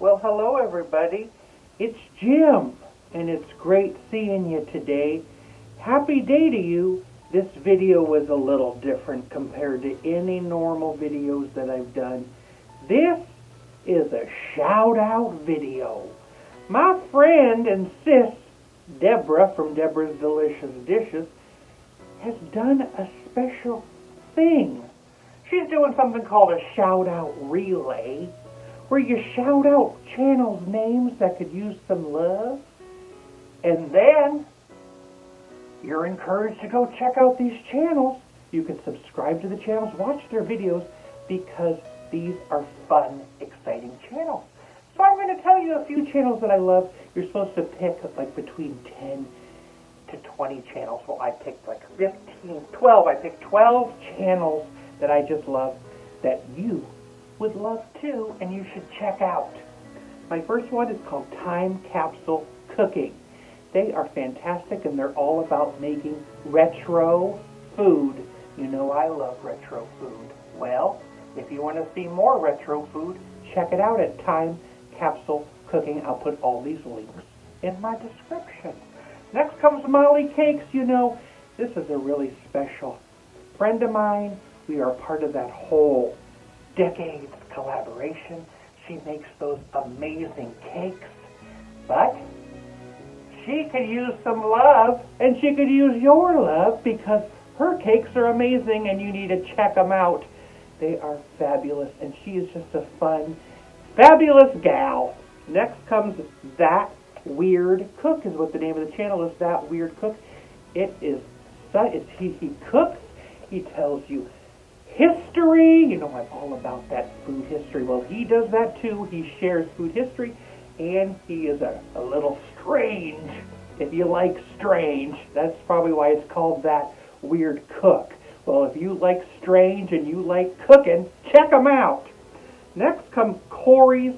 Well, hello everybody. It's Jim, and it's great seeing you today. Happy day to you. This video was a little different compared to any normal videos that I've done. This is a shout-out video. My friend and sis, Deborah from Deborah's Delicious Dishes, has done a special thing. She's doing something called a shout-out relay, where you shout out channels' names that could use some love, and then you're encouraged to go check out these channels. You can subscribe to the channels, watch their videos, because these are fun, exciting channels. So I'm going to tell you a few channels that I love. You're supposed to pick like between 10 to 20 channels. Well, I picked like 12. I picked 12 channels that I just love that you would love too, and you should check out. My first one is called Time Capsule Cooking. They are fantastic, and they're all about making retro food. You know I love retro food. Well, if you want to see more retro food, check it out at Time Capsule Cooking. I'll put all these links in my description. Next comes Molly Cakes. You know, this is a really special friend of mine. We are part of that whole decades collaboration. She makes those amazing cakes, but she could use some love, and she could use your love, because her cakes are amazing and you need to check them out. They are fabulous, and she is just a fun, fabulous gal. Next comes That Weird Cook, is what the name of the channel is. That Weird Cook. He cooks, he tells you history. You know, I'm all about that food history. Well, he does that too. He shares food history, and he is a little strange. If you like strange, that's probably why it's called That Weird Cook. Well, if you like strange and you like cooking, check him out. Next comes Corey's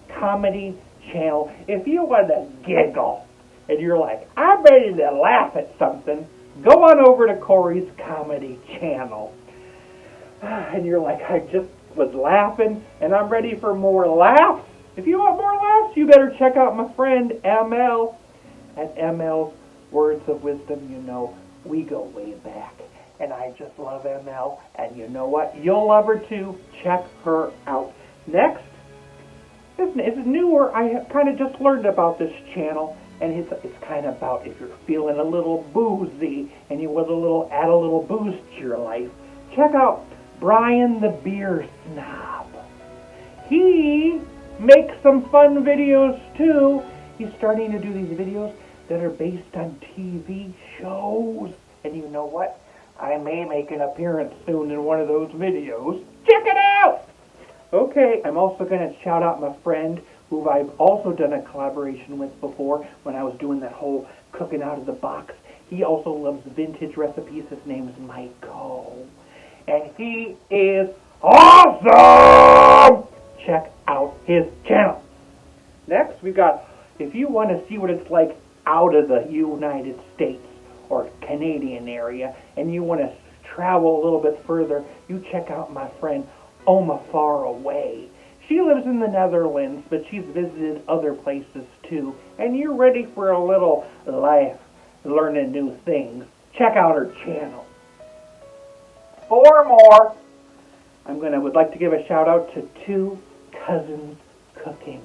Comedy Channel. If you want to giggle and you're like, I'm ready to laugh at something, go on over to Corey's Comedy Channel. And you're like, I just was laughing, and I'm ready for more laughs. If you want more laughs, you better check out my friend ML. At ML's Words of Wisdom, you know, we go way back. And I just love ML. And you know what? You'll love her too. Check her out. Next is newer. I kind of just learned about this channel. And it's kind of about if you're feeling a little boozy and you want add a little booze to your life. Check out Brian the Beer Snob. He makes some fun videos too. He's starting to do these videos that are based on TV shows. And you know what? I may make an appearance soon in one of those videos. Check it out! Okay, I'm also going to shout out my friend who I've also done a collaboration with before when I was doing that whole cooking out of the box. He also loves vintage recipes. His name is Michael. And he is awesome! Check out his channel. Next, we've got, if you want to see what it's like out of the United States or Canadian area, and you want to travel a little bit further, you check out my friend Oma Far Away. She lives in the Netherlands, but she's visited other places too. And you're ready for a little life, learning new things. Check out her channel. 4 more. Would like to give a shout out to Two Cousins Cooking.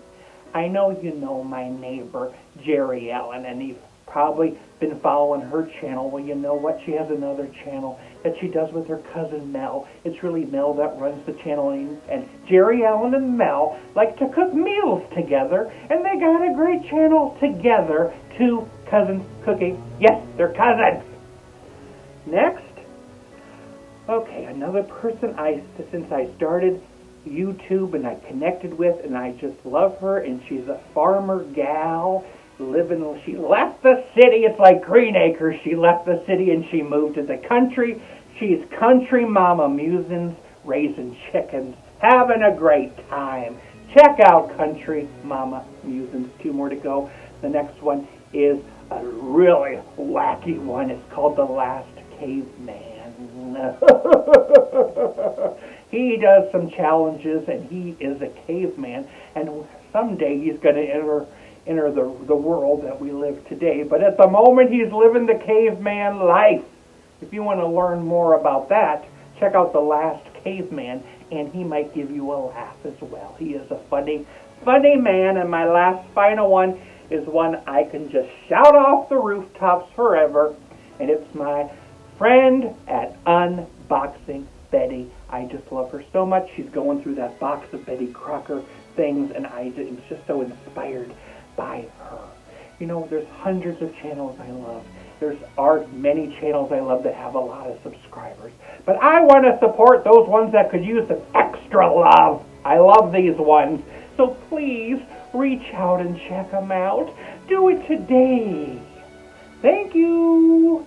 I know you know my neighbor, Jerry Ellen, and you've probably been following her channel. Well, you know what? She has another channel that she does with her cousin Mel. It's really Mel that runs the channel, and Jerry Ellen and Mel like to cook meals together, and they got a great channel together, Two Cousins Cooking. Yes, they're cousins. Next, okay, another person since I started YouTube and I connected with, and I just love her, and she's a farmer gal. She left the city. It's like Green Acres. She left the city and she moved to the country. She's Country Mama Musings, raising chickens, having a great time. Check out Country Mama Musings. 2 more to go. The next one is a really wacky one. It's called The Last Caveman. He does some challenges, and he is a caveman. And someday he's going to enter the world that we live today. But at the moment, he's living the caveman life. If you want to learn more about that, check out The Last Caveman, and he might give you a laugh as well. He is a funny, funny man, and my last final one is one I can just shout off the rooftops forever, and it's my friend at Unboxing Betty. I just love her so much. She's going through that box of Betty Crocker things, and I was just so inspired by her. You know, there's hundreds of channels I love. There's many channels I love that have a lot of subscribers. But I want to support those ones that could use some extra love. I love these ones. So please reach out and check them out. Do it today. Thank you.